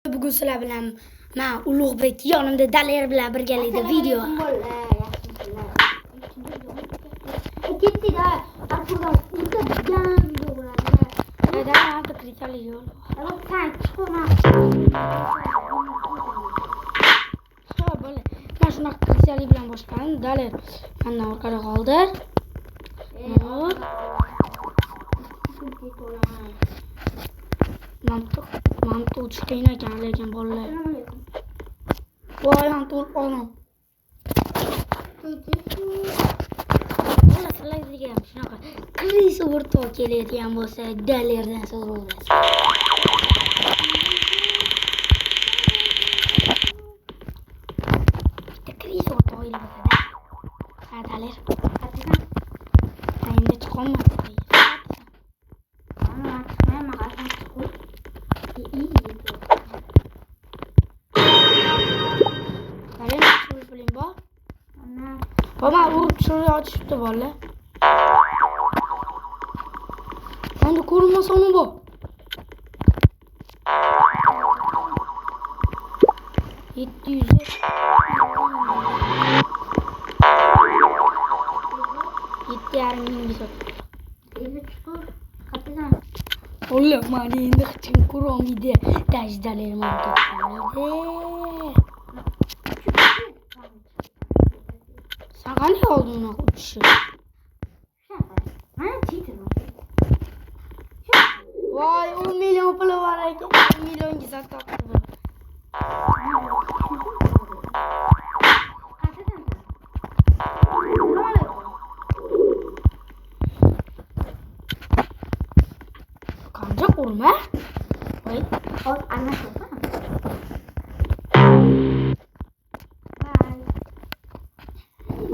Bugun sizlar bilan men Ulug'bek yonimda Daler bilan birgalikda video. Ketdik-a. Arturdan o'tadigan video bo'ladi. Ada ham kristali yo'l. Ana sen chiqma. Ha, bo'la. Men shunaqa kristali bilan boshladim. Daler mendan orqada qoldi. Mantu uçtayın ekan lekin bolalar. Voy Antul onam. Bola sizlarga ham shunaqa kriz o'rtoq keladigan bo'lsa, Dalerdan so'raysiz. Bitta kriz o'rtoq bo'lsa-da. Ha, Daler. Endi chiqolmadi. Baba vurup şuraya açıştı valla. Ben de korunmasa onu bu. Yetti yüze. Yetti yarım bir saat. Oğlum mani indi için kurum gidi. Dajdalerim oldu. Sana ne olduğunu uçuşu? Vay 10 milyon pulu var ki. 10 milyon güzel taktı bu. Kanca kurma. Vay. Al anlaşıldı.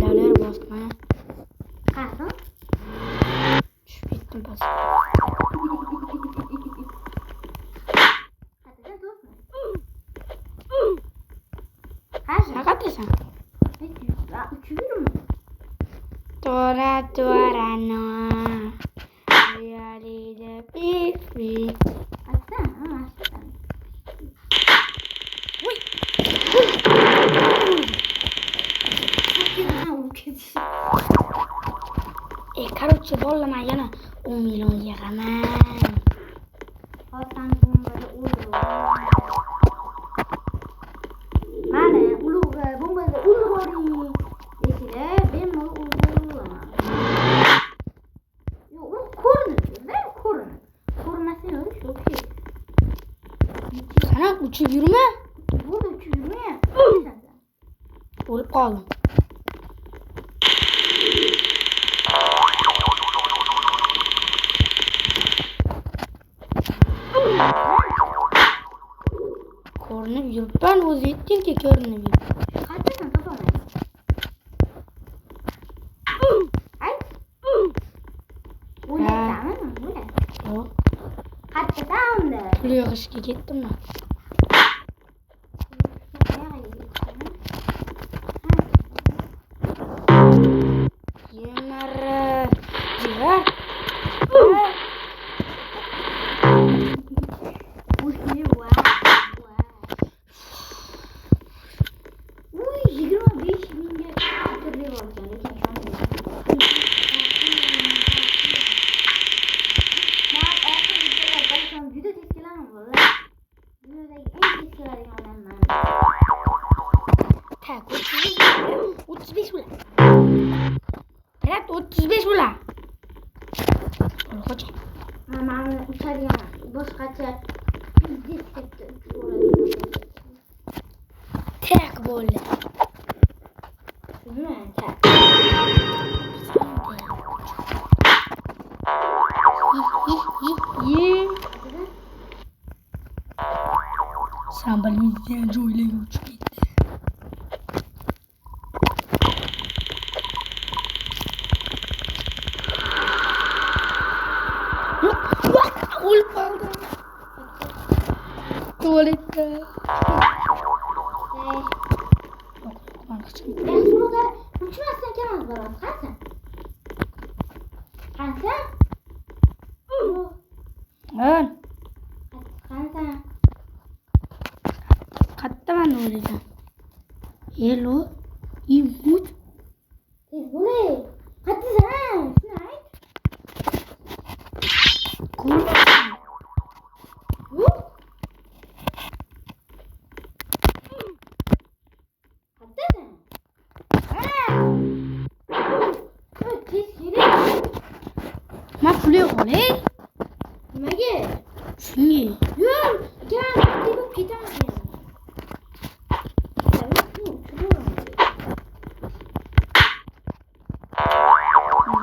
Daler bastım ha. Kaldı. Şu bittim pas. Ne kadar Tora no. Reali de pipi. Короче, bollama yana 10 milyon yig'aman. Hozir bombada o'ldirib. Mana ulug'ga bombada o'ldirib desida, men buni o'ldiraman. Yo'q, u ko'rinadi, ko'rinadi. Ko'rmasa yo'q, shuki. Sana uçup yürüme. Burada uçup yürüme. O'lib qoldim. Ko'rinib yuribman, o'zi yetdingki ko'rinib yurib. Qayerdan topaman? Ay. O'ylayapsanmi? O'ylay. Yo'q. Qayerdan? Pul yig'ishga ketdimmi? Yemara. Jira. Tak, 35 ulan. Evet, 35 ulan. Kaç? Aman uçarıya boşqacha tak bo'ldi. Nima tak? Sen bilmeyeceğin joylarga uçup ketdi. O'lib qoldim. Tuvaletda. Ben burada uçmazsan kemal baram. Qancha? Qancha? Hatta ben de oynayacağım. Hello. İmut. Bu ne? Hadi sen. Korkma. Ma fulio oley. Nimaga? Shunga. Yur, gel, deb ketamiz.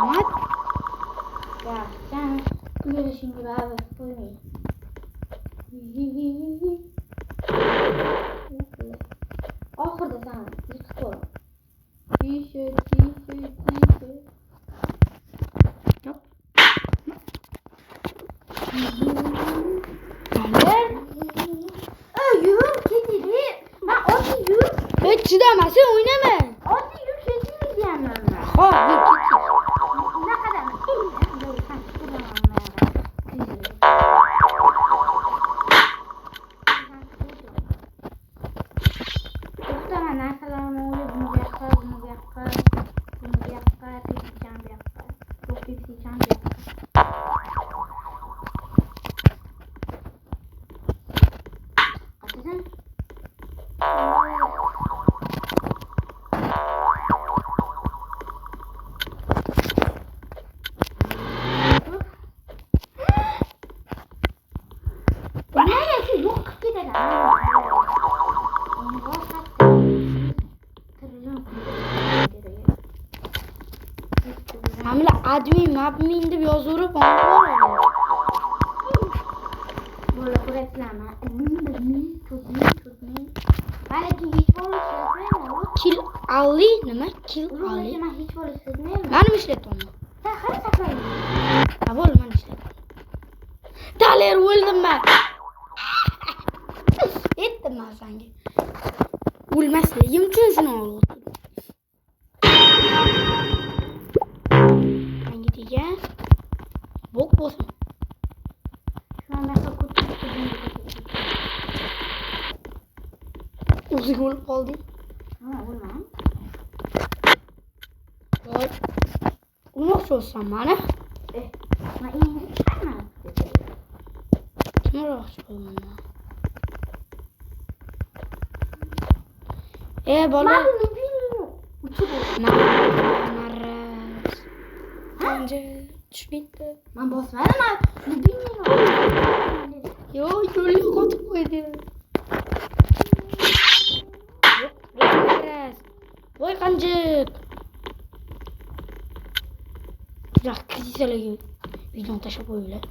Mat. Ya, sen kulishingni bari qo'ymang. Oxirida sen yiqib qo'y. T-shirt. Yop. Yur, ketdi. Ben oddiy yur. Hiç chidamasın, oynama. Oddiy yur, ketdi deyapman ben. Ha, yur, ketdi. Ne kadar? To'xtama, narsalarni o'ylab, buni bu yoqqa, buni bu yoqqa, tepsichani bu yoqqa. Yo'q, tepsichani bu yoqqa. Qachon? Hamla admin deb yozurib olib böyle kuretlama. Balki hiç bo'lishmaymi? Kill Ali nima? Kill Ali. Men hiç bo'lishmaymi? Meni ishlatmayman. Sen qara saqlayman. Ha bo'ldi, men ishlatmayman. Daler o'ldim men. Yetdim men senga. O'lmasligim uchun shuni oldim. Hangiga? Bok bo'lsin. Şu anda uzun olup oldu. Ha, olmam. Voy. Unoqchi olsam mana. Men endi chiqaman. Kim unoqchi bo'lman? Bola. Men bilmiyorum. Uçup Maraz. Bence tushmaydi. Men bosmadim, men bilmiyorum. Yo, yo'lga qotib qo'ydi. Voy qanjiq. Ya krizalaga videoni tashlab qo'yinglar.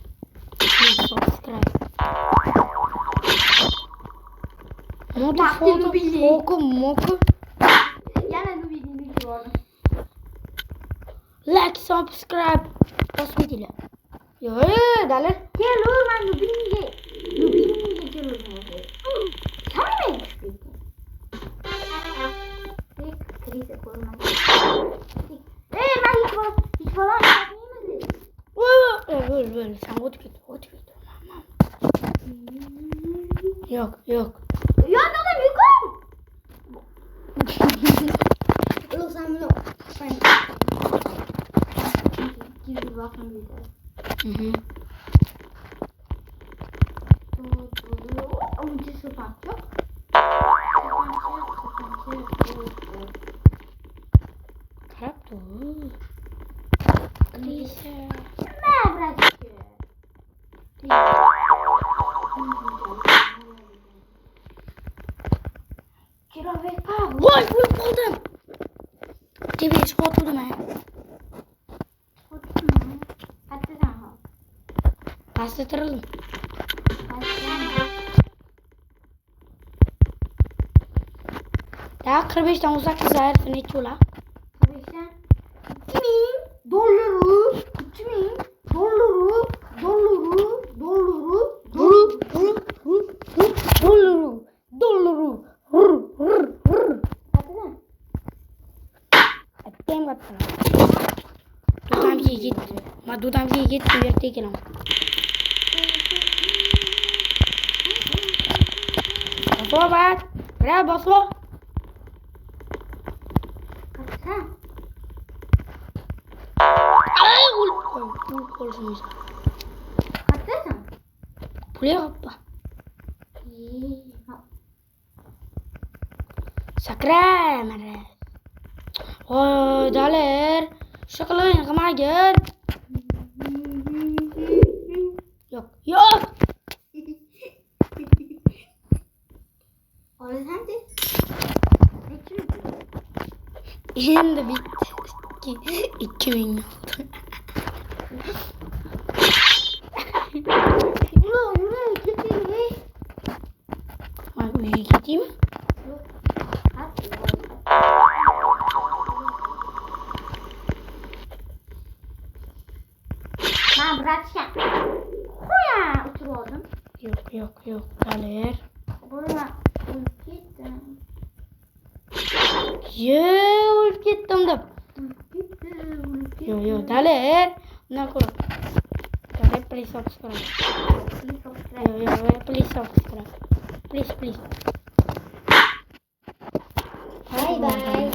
Subscribe. Moku. Yana Nubini ko'rdim. Like, subscribe. Bosmaydilar. Yo, dalar. Kel, men Nubiniga keldim. Qanday chiqdi? Krize ko'rmadim. Men hiç falan yapmayayım. Böyle sen otur git. Yok. Ya adam yukarı. Yok sen bunu. Gibi bakın bir de. Ama cesur bak yok. Krapto. Krize. Ne bırakıyor? Vay buldum. TV spotladım ha. Hadi sen al. Bastıralım. Daha 45'ten uzak kızlar ne çula? 45'ten $2.000 Dudam git bir gelim. Sobat. Sakra basma. Kaçsana. Ay olsun. Kaçsana. Buraya hoppa. Sakra mare. Oh, daler. Şakalayın kemager. Yok. Orada sen de. Şimdi bitti. 2000 oldu. Yürü gideyim. Ay uyuya gideyim mi? Ben bırakacağım. Koya otur oğlum. Yok. Daler. Buraya gittim. Yok gittim de. Yo, daler. Ne koy? Daler please subscribe. Yo, please subscribe. Please. Bye bye.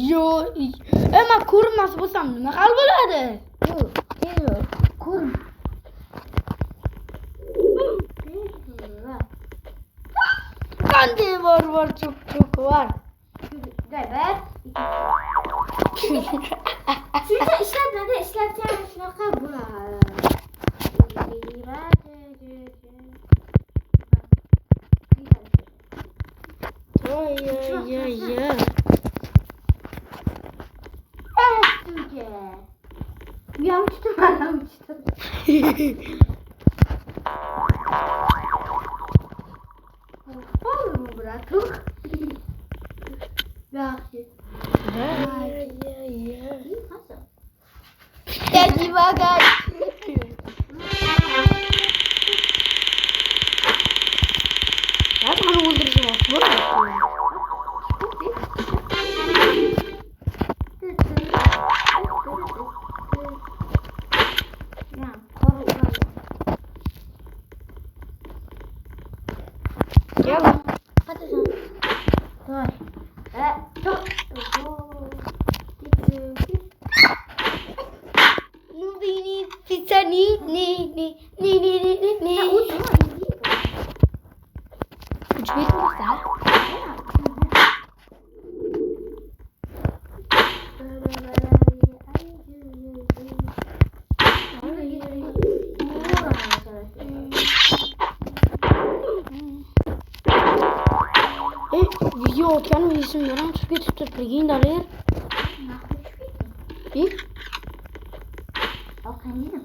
Yo, ama kurmas bu sam nima qal bo'ladi? Yok. Kur. Qanday var çok var. Gayber. Shuncha ishlatmada ishlatgan shunaqa bo'ladi. Yo. Uyanmıştım aramıştım. Olur mu bırakıp? Yaxşı. Peki bagaj. Ya bana öldüreceğim. Gel lan. Hadi sen. Dur. Nubini pizza ni. Uç bir sen. Video отян ми съм яран, че питате прегин дали? И? Okay,